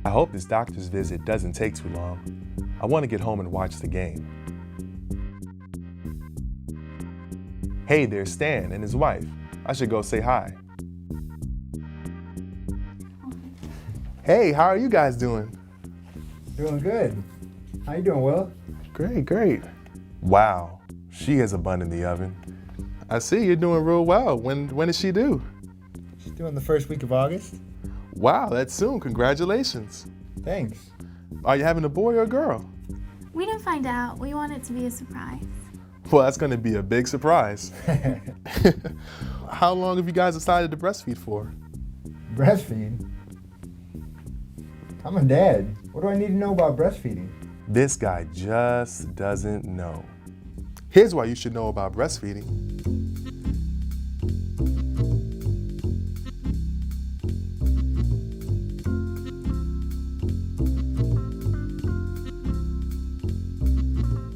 I hope this doctor's visit doesn't take too long. I want to get home and watch the game. Hey, there's Stan and his wife. I should go say hi. Hey, how are you guys doing? Doing good. How you doing, Will? Great, great. Wow, she has a bun in the oven. I see you're doing real well. When is she due? She's doing the first week of August. Wow, that's soon. Congratulations. Thanks. Are you having a boy or a girl? We didn't find out. We want it to be a surprise. Well, that's going to be a big surprise. How long have you guys decided to breastfeed for? Breastfeed? I'm a dad. What do I need to know about breastfeeding? This guy just doesn't know. Here's why you should know about breastfeeding.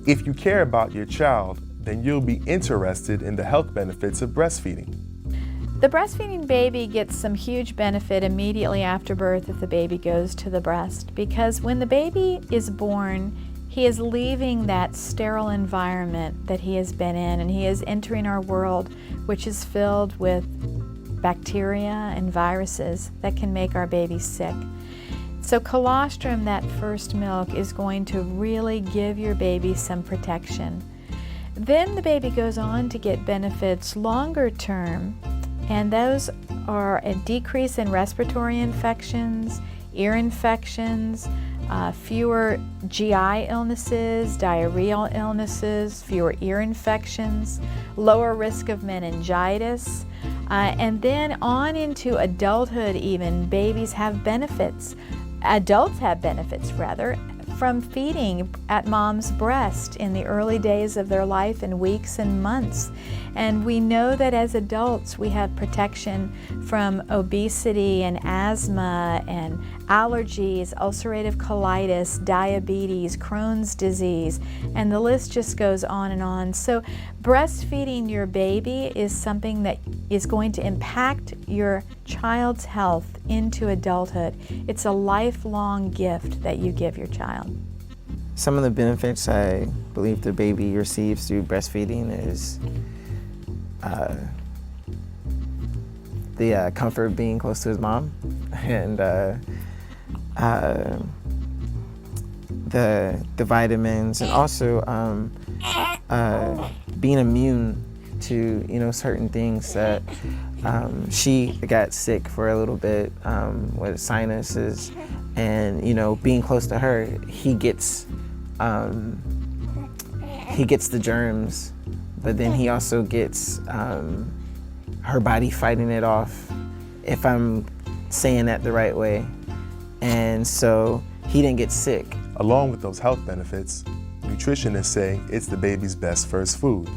If you care about your child, then you'll be interested in the health benefits of breastfeeding. The breastfeeding baby gets some huge benefit immediately after birth if the baby goes to the breast, because when the baby is born, he is leaving that sterile environment that he has been in, and he is entering our world, which is filled with bacteria and viruses that can make our babies sick. So colostrum, that first milk, is going to really give your baby some protection. Then the baby goes on to get benefits longer term, and those are a decrease in respiratory infections, ear infections, fewer GI illnesses, diarrheal illnesses, fewer ear infections, lower risk of meningitis, and then on into adulthood even, babies have benefits. Adults have benefits, rather, from feeding at mom's breast in the early days of their life, in weeks and months. And we know that as adults we have protection from obesity and asthma and allergies, ulcerative colitis, diabetes, Crohn's disease, and the list just goes on and on. So breastfeeding your baby is something that is going to impact your child's health into adulthood. It's a lifelong gift that you give your child. Some of the benefits I believe the baby receives through breastfeeding is the comfort of being close to his mom, and the vitamins, and also being immune to certain things that she got sick for a little bit with sinuses, and being close to her, he gets the germs, but then he also gets her body fighting it off, if I'm saying that the right way. And so he didn't get sick. Along with those health benefits, nutritionists say it's the baby's best first food.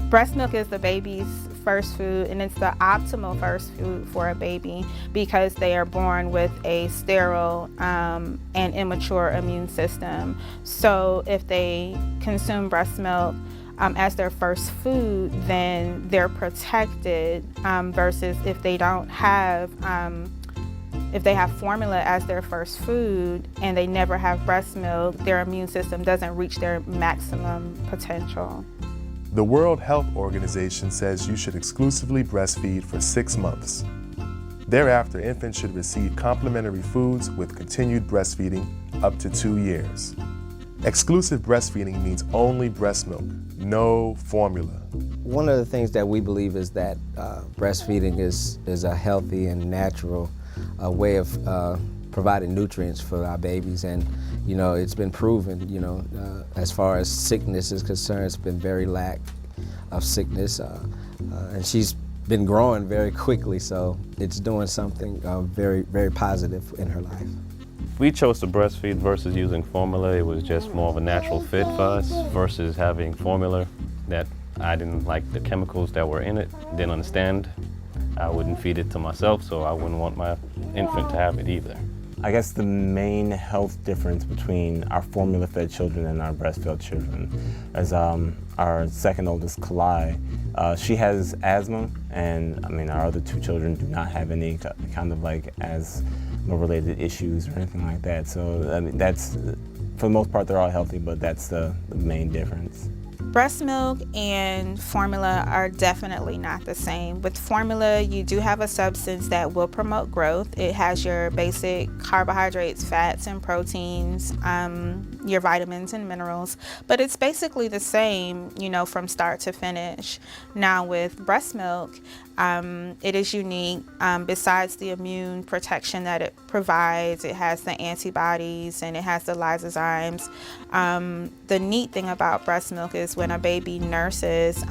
Breast milk is the baby's first food, and it's the optimal first food for a baby because they are born with a sterile and immature immune system. So if they consume breast milk as their first food, then they're protected versus if they don't have, if they have formula as their first food and they never have breast milk, their immune system doesn't reach their maximum potential. The World Health Organization says you should exclusively breastfeed for 6 months. Thereafter, infants should receive complementary foods with continued breastfeeding up to 2 years. Exclusive breastfeeding means only breast milk, no formula. One of the things that we believe is that breastfeeding is a healthy and natural way of providing nutrients for our babies, and it's been proven, as far as sickness is concerned, it's been very lack of sickness, and she's been growing very quickly, so it's doing something very, very positive in her life. We chose to breastfeed versus using formula. It was just more of a natural fit for us versus having formula that I didn't like the chemicals that were in it, didn't understand. I wouldn't feed it to myself, so I wouldn't want my infant to have it either. I guess the main health difference between our formula-fed children and our breastfed children is our second oldest, Kalai. She has asthma, and our other two children do not have any kind of asthma related issues or anything like that. So I mean, that's, for the most part, they're all healthy, but that's the main difference. Breast milk and formula are definitely not the same. With formula, you do have a substance that will promote growth. It has your basic carbohydrates, fats, and proteins, your vitamins and minerals, but it's basically the same, you know, from start to finish. Now with breast milk, it is unique. Besides the immune protection that it provides, it has the antibodies and it has the lysozymes. The neat thing about breast milk is when a baby nurses,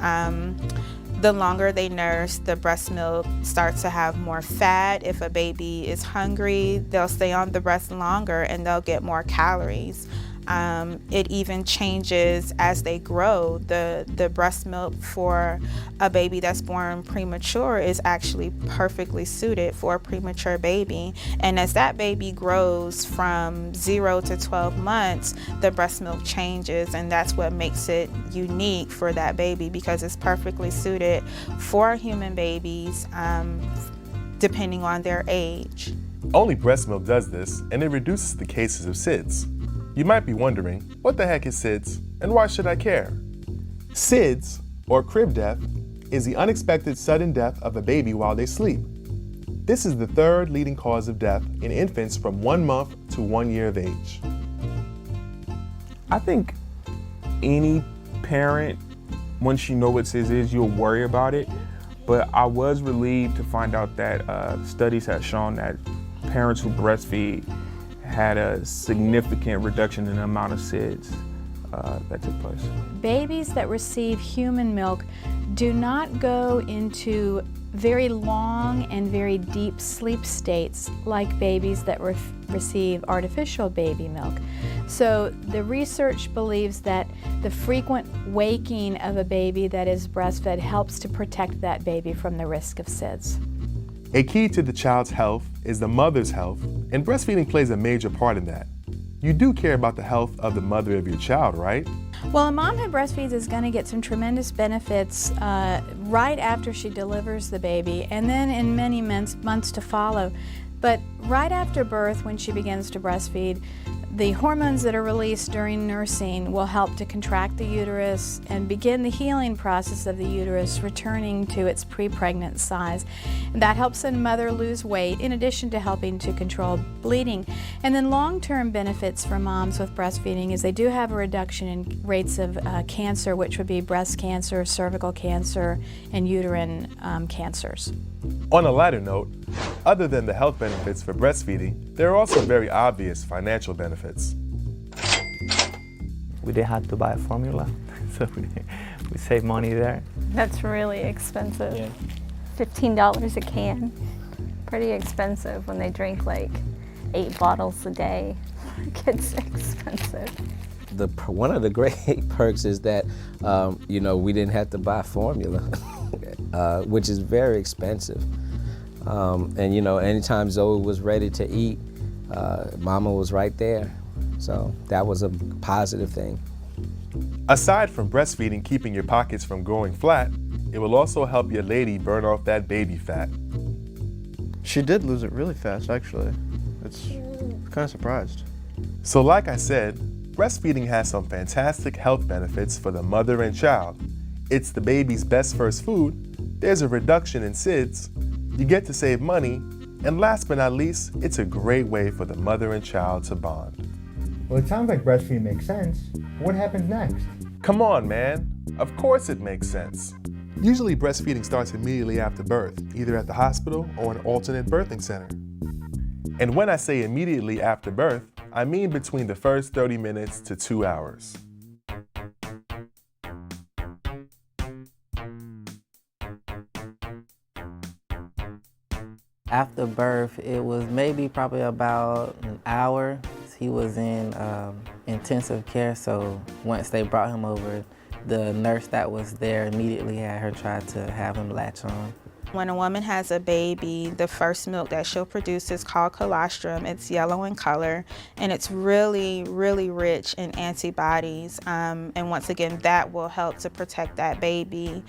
the longer they nurse, the breast milk starts to have more fat. If a baby is hungry, they'll stay on the breast longer and they'll get more calories. It even changes as they grow. The breast milk for a baby that's born premature is actually perfectly suited for a premature baby. And as that baby grows from 0 to 12 months, the breast milk changes, and that's what makes it unique for that baby, because it's perfectly suited for human babies, depending on their age. Only breast milk does this, and it reduces the cases of SIDS. You might be wondering, what the heck is SIDS, and why should I care? SIDS, or crib death, is the unexpected sudden death of a baby while they sleep. This is the third leading cause of death in infants from 1 month to 1 year of age. I think any parent, once you know what SIDS is, you'll worry about it. But I was relieved to find out that studies have shown that parents who breastfeed had a significant reduction in the amount of SIDS that took place. Babies that receive human milk do not go into very long and very deep sleep states like babies that receive artificial baby milk. So the research believes that the frequent waking of a baby that is breastfed helps to protect that baby from the risk of SIDS. A key to the child's health is the mother's health, and breastfeeding plays a major part in that. You do care about the health of the mother of your child, right? Well, a mom who breastfeeds is going to get some tremendous benefits right after she delivers the baby, and then in many months to follow. But right after birth, when she begins to breastfeed, the hormones that are released during nursing will help to contract the uterus and begin the healing process of the uterus returning to its pre-pregnant size. And that helps a mother lose weight, in addition to helping to control bleeding. And then long-term benefits for moms with breastfeeding is they do have a reduction in rates of cancer, which would be breast cancer, cervical cancer, and uterine cancers. On a lighter note, other than the health benefits for breastfeeding, there are also very obvious financial benefits. We didn't have to buy a formula, so we save money there. That's really expensive. Yeah. $15 a can. Pretty expensive when they drink like 8 bottles a day. It gets expensive. One of the great perks is that, you know, we didn't have to buy formula, which is very expensive. And you know, anytime Zoe was ready to eat, Mama was right there. So that was a positive thing. Aside from breastfeeding keeping your pockets from growing flat, it will also help your lady burn off that baby fat. She did lose it really fast, actually. It's kind of surprised. So like I said, breastfeeding has some fantastic health benefits for the mother and child. It's the baby's best first food, there's a reduction in SIDS, you get to save money, and last but not least, it's a great way for the mother and child to bond. Well, it sounds like breastfeeding makes sense. What happens next? Come on, man. Of course it makes sense. Usually breastfeeding starts immediately after birth, either at the hospital or an alternate birthing center. And when I say immediately after birth, I mean between the first 30 minutes to 2 hours. After birth, it was maybe probably about an hour. He was in intensive care, so once they brought him over, the nurse that was there immediately had her try to have him latch on. When a woman has a baby, the first milk that she'll produce is called colostrum. It's yellow in color, and it's really, really rich in antibodies. And once again, that will help to protect that baby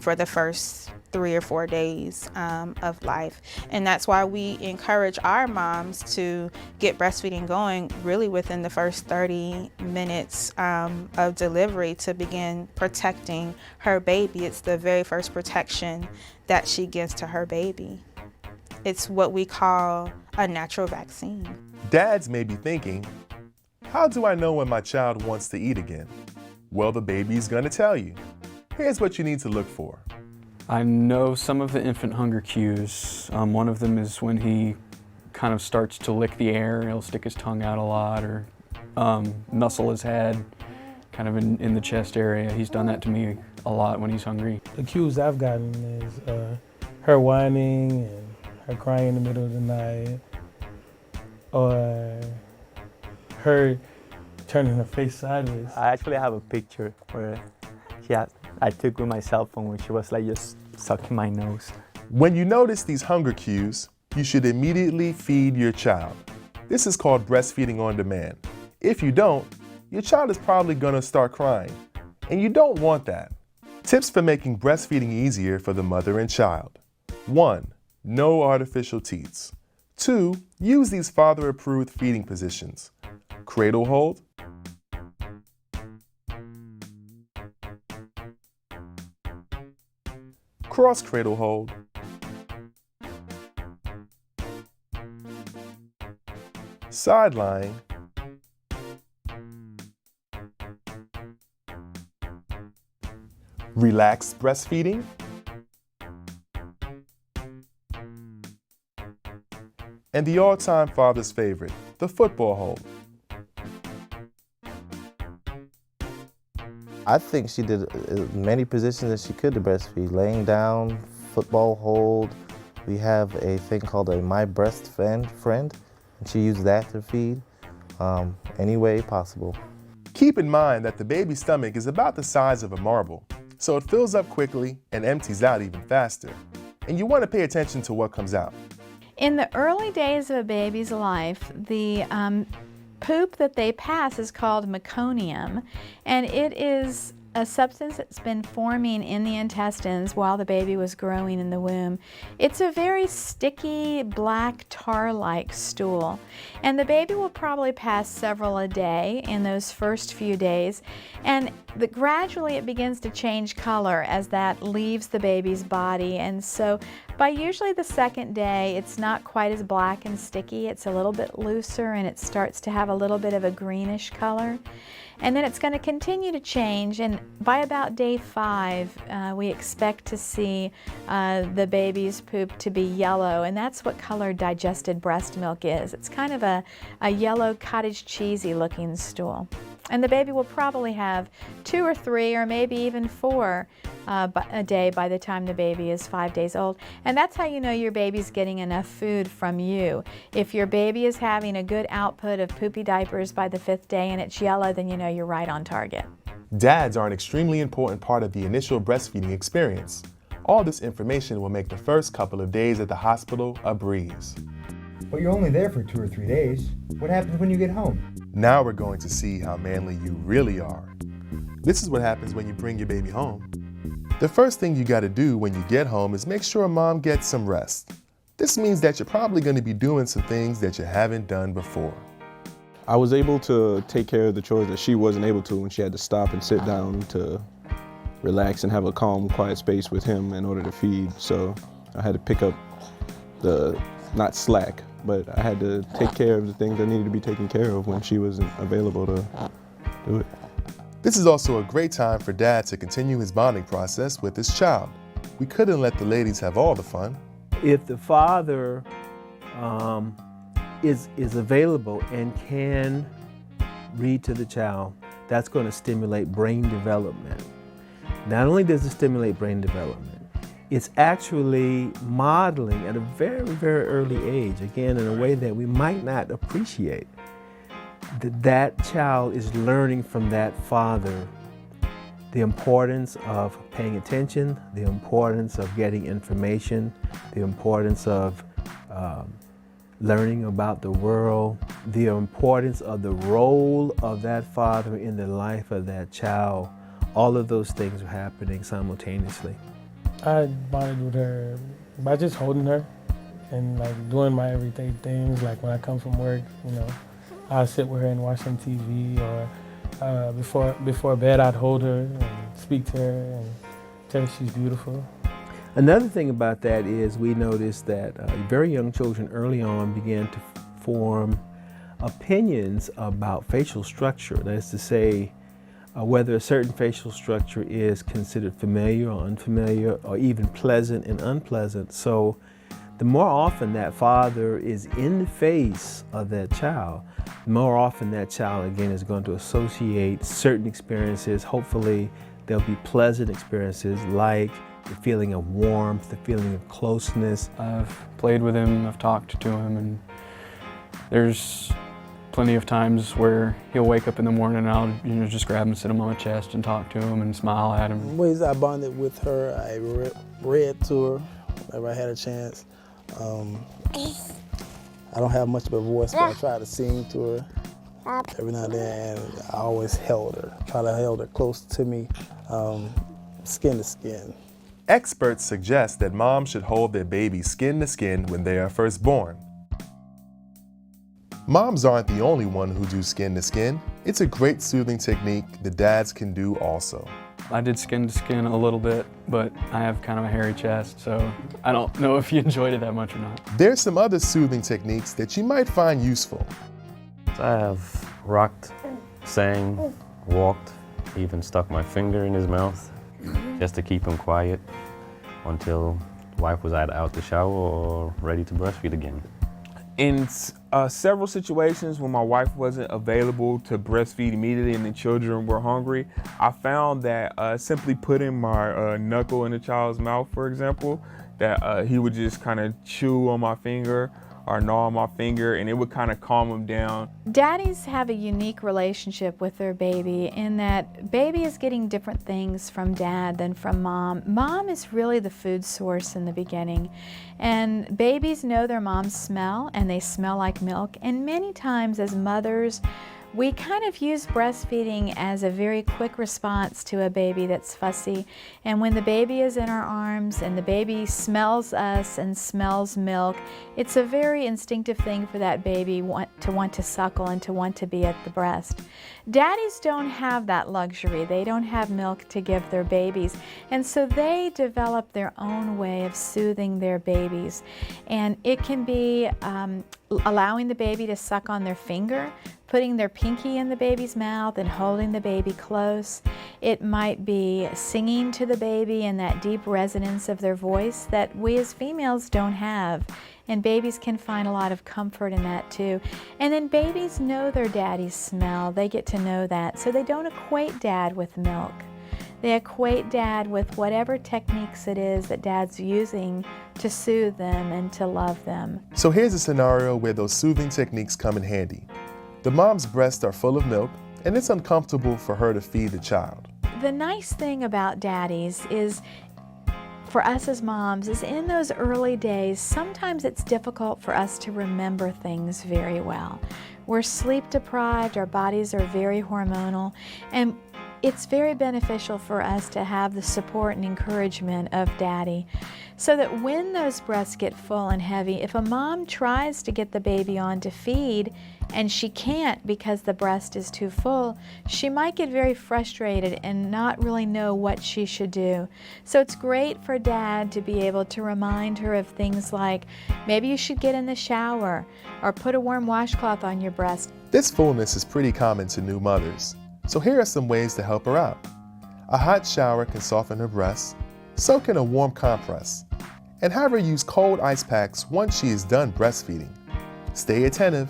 for the first 3 or 4 days of life. And that's why we encourage our moms to get breastfeeding going really within the first 30 minutes of delivery to begin protecting her baby. It's the very first protection that she gives to her baby. It's what we call a natural vaccine. Dads may be thinking, how do I know when my child wants to eat again? Well, the baby's gonna tell you. Here's what you need to look for. I know some of the infant hunger cues. One of them is when he kind of starts to lick the air. He'll stick his tongue out a lot or nuzzle his head kind of in the chest area. He's done that to me a lot when he's hungry. The cues I've gotten is her whining and her crying in the middle of the night, or her turning her face sideways. I actually have a picture where I took with my cell phone when she was like just sucking my nose. When you notice these hunger cues, you should immediately feed your child. This is called breastfeeding on demand. If you don't, your child is probably gonna start crying, and you don't want that. Tips for making breastfeeding easier for the mother and child. 1. No artificial teats. 2. Use these father-approved feeding positions. Cradle hold, cross cradle hold, side lying, relaxed breastfeeding, and the all-time father's favorite, the football hold. I think she did as many positions as she could to breastfeed. Laying down, football hold. We have a thing called a My Breast Friend, and she used that to feed any way possible. Keep in mind that the baby's stomach is about the size of a marble, so it fills up quickly and empties out even faster. And you want to pay attention to what comes out. In the early days of a baby's life, the poop that they pass is called meconium, and it is a substance that's been forming in the intestines while the baby was growing in the womb. It's a very sticky, black tar-like stool, and the baby will probably pass several a day in those first few days, and gradually it begins to change color as that leaves the baby's body, and so by usually the second day, it's not quite as black and sticky. It's a little bit looser, and it starts to have a little bit of a greenish color. And then it's going to continue to change, and by about day 5, we expect to see the baby's poop to be yellow, and that's what color digested breast milk is. It's kind of a yellow cottage cheesy looking stool. And the baby will probably have 2 or 3 or maybe even 4 a day by the time the baby is 5 days old. And that's how you know your baby's getting enough food from you. If your baby is having a good output of poopy diapers by the 5th day and it's yellow, then you know you're right on target. Dads are an extremely important part of the initial breastfeeding experience. All this information will make the first couple of days at the hospital a breeze. But you're only there for 2 or 3 days. What happens when you get home? Now we're going to see how manly you really are. This is what happens when you bring your baby home. The first thing you gotta do when you get home is make sure mom gets some rest. This means that you're probably gonna be doing some things that you haven't done before. I was able to take care of the chores that she wasn't able to when she had to stop and sit down to relax and have a calm, quiet space with him in order to feed. So I had to pick up not slack, but I had to take care of the things that needed to be taken care of when she wasn't available to do it. This is also a great time for dad to continue his bonding process with his child. We couldn't let the ladies have all the fun. If the father is available and can read to the child, that's going to stimulate brain development. Not only does it stimulate brain development, it's actually modeling at a very, very early age, again, in a way that we might not appreciate. That child is learning from that father the importance of paying attention, the importance of getting information, the importance of learning about the world, the importance of the role of that father in the life of that child. All of those things are happening simultaneously. I bonded with her by just holding her and like doing my everyday things. Like when I come from work, you know, I'll sit with her and watch some TV, or before bed I'd hold her and speak to her and tell her she's beautiful. Another thing about that is we noticed that very young children early on began to form opinions about facial structure. That is to say, whether a certain facial structure is considered familiar or unfamiliar, or even pleasant and unpleasant. So the more often that father is in the face of that child, the more often that child again is going to associate certain experiences. Hopefully there'll be pleasant experiences like the feeling of warmth, the feeling of closeness. I've played with him, I've talked to him, and there's plenty of times where he'll wake up in the morning and I'll just grab him and sit him on my chest and talk to him and smile at him. Ways I bonded with her, I read to her whenever I had a chance. I don't have much of a voice, but I try to sing to her every now and then, and I always held her, held her close to me, skin to skin. Experts suggest that moms should hold their baby skin to skin when they are first born. Moms aren't the only one who do skin to skin. It's a great soothing technique the dads can do also. I did skin to skin a little bit, but I have kind of a hairy chest, so I don't know if you enjoyed it that much or not. There's some other soothing techniques that you might find useful. I have rocked, sang, walked, even stuck my finger in his mouth just to keep him quiet until wife was either out the shower or ready to breastfeed again. In several situations when my wife wasn't available to breastfeed immediately and the children were hungry, I found that simply putting my knuckle in the child's mouth, for example, that he would just kind of chew on my finger or gnaw on my finger, and it would kind of calm him down. Daddies have a unique relationship with their baby in that baby is getting different things from dad than from mom. Mom is really the food source in the beginning, and babies know their mom's smell, and they smell like milk. And many times as mothers, we kind of use breastfeeding as a very quick response to a baby that's fussy. And when the baby is in our arms and the baby smells us and smells milk, it's a very instinctive thing for that baby to want to suckle and to want to be at the breast. Daddies don't have that luxury. They don't have milk to give their babies. And so they develop their own way of soothing their babies. And it can be allowing the baby to suck on their finger, putting their pinky in the baby's mouth and holding the baby close. It might be singing to the baby in that deep resonance of their voice that we as females don't have. And babies can find a lot of comfort in that too. And then babies know their daddy's smell. They get to know that. So they don't equate dad with milk. They equate dad with whatever techniques it is that dad's using to soothe them and to love them. So here's a scenario where those soothing techniques come in handy. The mom's breasts are full of milk, and it's uncomfortable for her to feed the child. The nice thing about daddies is, for us as moms, is in those early days, sometimes it's difficult for us to remember things very well. We're sleep deprived, our bodies are very hormonal, and it's very beneficial for us to have the support and encouragement of daddy, so that when those breasts get full and heavy, if a mom tries to get the baby on to feed and she can't because the breast is too full, she might get very frustrated and not really know what she should do. So it's great for dad to be able to remind her of things like, maybe you should get in the shower or put a warm washcloth on your breast. This fullness is pretty common to new mothers, so here are some ways to help her out. A hot shower can soften her breasts, so can a warm compress, and have her use cold ice packs once she is done breastfeeding. Stay attentive,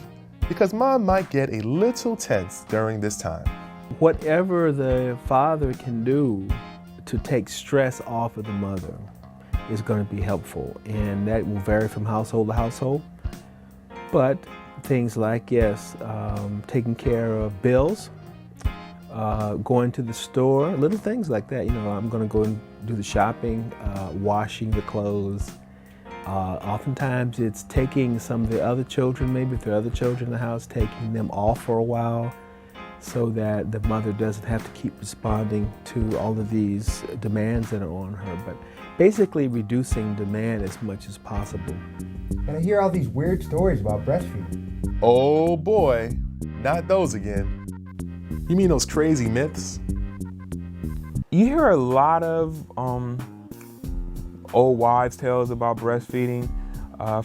because mom might get a little tense during this time. Whatever the father can do to take stress off of the mother is going to be helpful, and that will vary from household to household. But things like, yes, taking care of bills, going to the store, little things like that. You know, I'm going to go and do the shopping, washing the clothes. Oftentimes it's taking some of the other children, maybe if there are other children in the house, taking them off for a while so that the mother doesn't have to keep responding to all of these demands that are on her. But basically reducing demand as much as possible. And I hear all these weird stories about breastfeeding. Oh boy, not those again. You mean those crazy myths? You hear a lot of old wives' tales about breastfeeding.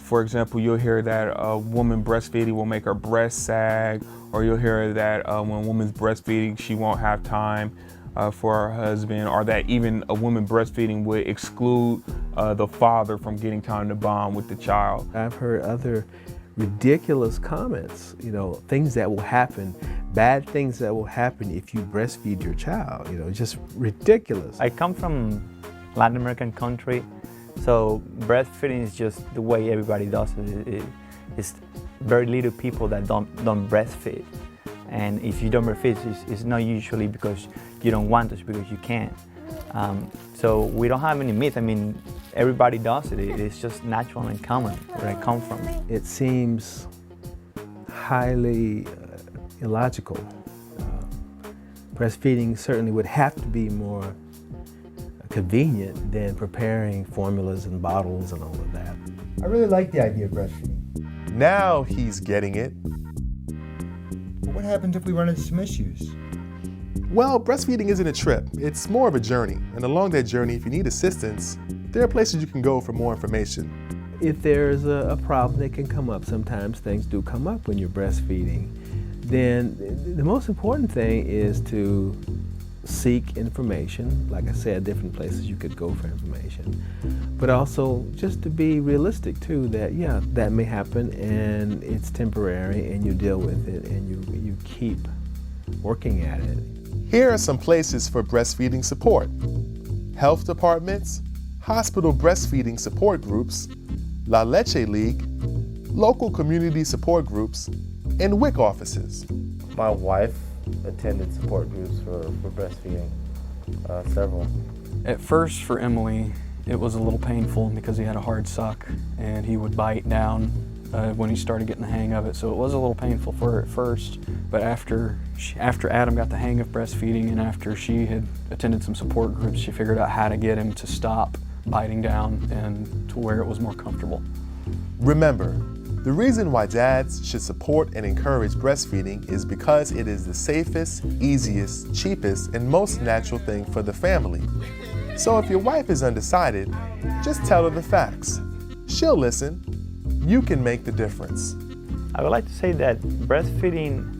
For example, you'll hear that a woman breastfeeding will make her breast sag, or you'll hear that when a woman's breastfeeding, she won't have time for her husband, or that even a woman breastfeeding would exclude the father from getting time to bond with the child. I've heard other ridiculous comments, you know, things that will happen, bad things that will happen if you breastfeed your child, you know, just ridiculous. I come from Latin American country, so breastfeeding is just the way everybody does it. It's very little people that don't breastfeed. And if you don't breastfeed, it's not usually because you don't want to, it's because you can't. So we don't have any myth. I mean, everybody does it. It's just natural and common where I come from. It seems highly illogical. Breastfeeding certainly would have to be more convenient than preparing formulas and bottles and all of that. I really like the idea of breastfeeding. Now he's getting it. But what happens if we run into some issues? Well, breastfeeding isn't a trip. It's more of a journey. And along that journey, if you need assistance, there are places you can go for more information. If there's a problem that can come up, sometimes things do come up when you're breastfeeding, then the most important thing is to seek information. Like I said, different places you could go for information. But also just to be realistic too, that yeah, that may happen and it's temporary and you deal with it and you keep working at it. Here are some places for breastfeeding support: health departments, hospital breastfeeding support groups, La Leche League, local community support groups, and WIC offices. My wife attended support groups for breastfeeding, several. At first for Emily, it was a little painful because he had a hard suck and he would bite down when he started getting the hang of it. So it was a little painful for her at first, but after Adam got the hang of breastfeeding and after she had attended some support groups, she figured out how to get him to stop biting down and to where it was more comfortable. Remember, the reason why dads should support and encourage breastfeeding is because it is the safest, easiest, cheapest, and most natural thing for the family. So if your wife is undecided, just tell her the facts. She'll listen. You can make the difference. I would like to say that breastfeeding,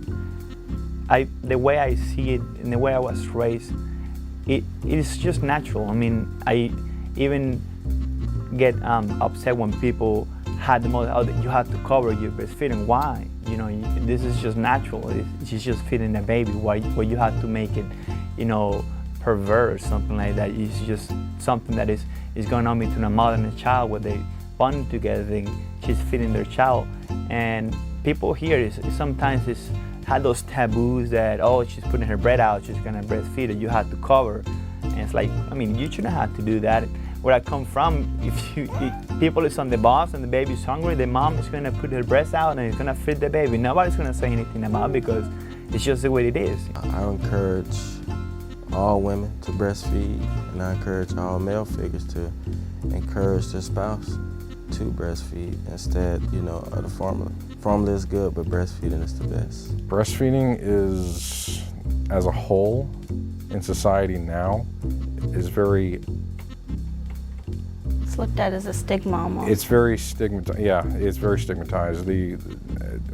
the way I see it and the way I was raised, it is just natural. I mean, I even get upset when people had the mother, oh, you have to cover your breastfeeding. Why? You know, this is just natural. She's just feeding a baby. Why you have to make it, you know, perverse, something like that? It's just something that is going on between a mother and a child where they bond together. She's feeding their child, and people here sometimes had those taboos that, oh, she's putting her bread out, she's gonna breastfeed her, you have to cover. And it's like, I mean, you shouldn't have to do that. Where I come from, if people is on the bus and the baby's hungry, the mom is gonna put her breast out and it's gonna feed the baby. Nobody's gonna say anything about it because it's just the way it is. I encourage all women to breastfeed, and I encourage all male figures to encourage their spouse to breastfeed instead, you know, of the formula. Formula is good, but breastfeeding is the best. Breastfeeding is, as a whole, in society now, is very... It's looked at as a stigma almost. It's very stigmatized. Yeah, it's very stigmatized.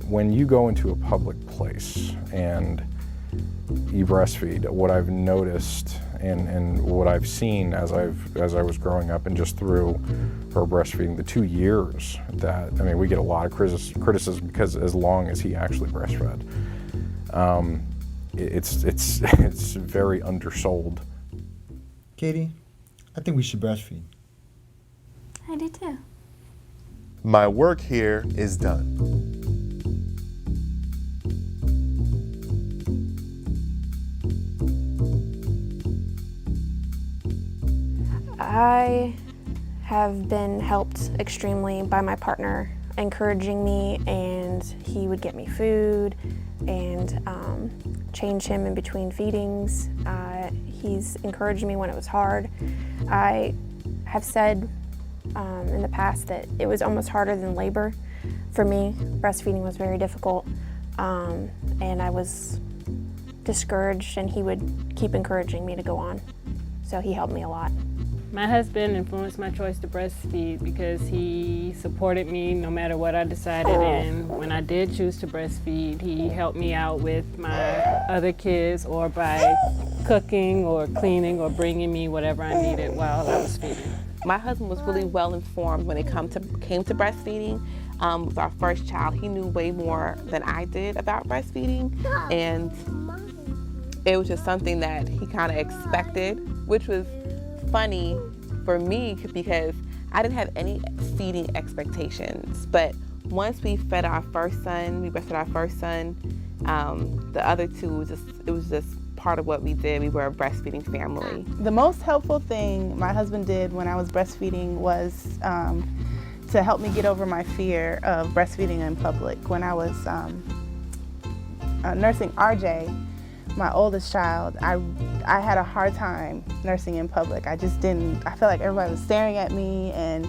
When you go into a public place and you breastfeed, what I've noticed and what I've seen as I was growing up and just through her breastfeeding, the 2 years that, I mean, we get a lot of criticism because as long as he actually breastfed, it's very undersold. Katie, I think we should breastfeed. I do too. My work here is done. I have been helped extremely by my partner encouraging me, and he would get me food and change him in between feedings. He's encouraged me when it was hard. I have said in the past that it was almost harder than labor for me. Breastfeeding was very difficult, and I was discouraged, and he would keep encouraging me to go on. So he helped me a lot. My husband influenced my choice to breastfeed because he supported me no matter what I decided, and when I did choose to breastfeed, he helped me out with my other kids, or by cooking or cleaning or bringing me whatever I needed while I was feeding. My husband was really well informed when it came to breastfeeding. With our first child, he knew way more than I did about breastfeeding, and it was just something that he kind of expected, which was funny for me because I didn't have any feeding expectations. But once we fed our first son, we breastfed our first son, the other two, it was just part of what we did. We were a breastfeeding family. The most helpful thing my husband did when I was breastfeeding was to help me get over my fear of breastfeeding in public. When I was nursing RJ, my oldest child, I had a hard time nursing in public. I just didn't, I felt like everybody was staring at me and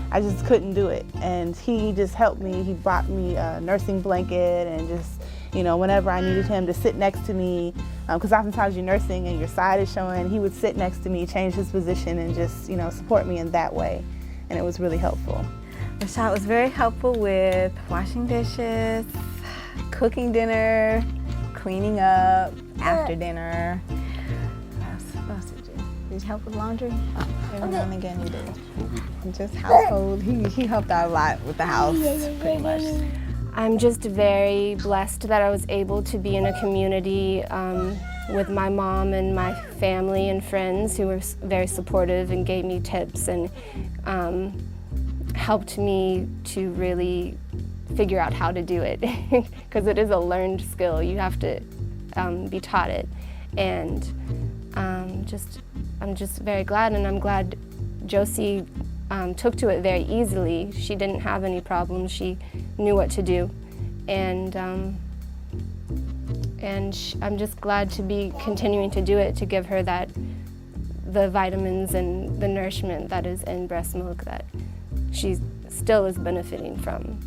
I just couldn't do it. And he just helped me. He bought me a nursing blanket, and just, you know, whenever I needed him to sit next to me, because oftentimes you're nursing and your side is showing, he would sit next to me, change his position, and just, you know, support me in that way. And it was really helpful. Rashad was very helpful with washing dishes, cooking dinner, cleaning up after dinner. What else did you? Did you help with laundry? Every now and again you did. Just household. He helped out a lot with the house, pretty much. I'm just very blessed that I was able to be in a community with my mom and my family and friends who were very supportive and gave me tips and helped me to really figure out how to do it, because it is a learned skill. You have to be taught it, and I'm just very glad, and I'm glad Josie took to it very easily. She didn't have any problems. She knew what to do, and I'm just glad to be continuing to do it, to give her the vitamins and the nourishment that is in breast milk that she still is benefiting from.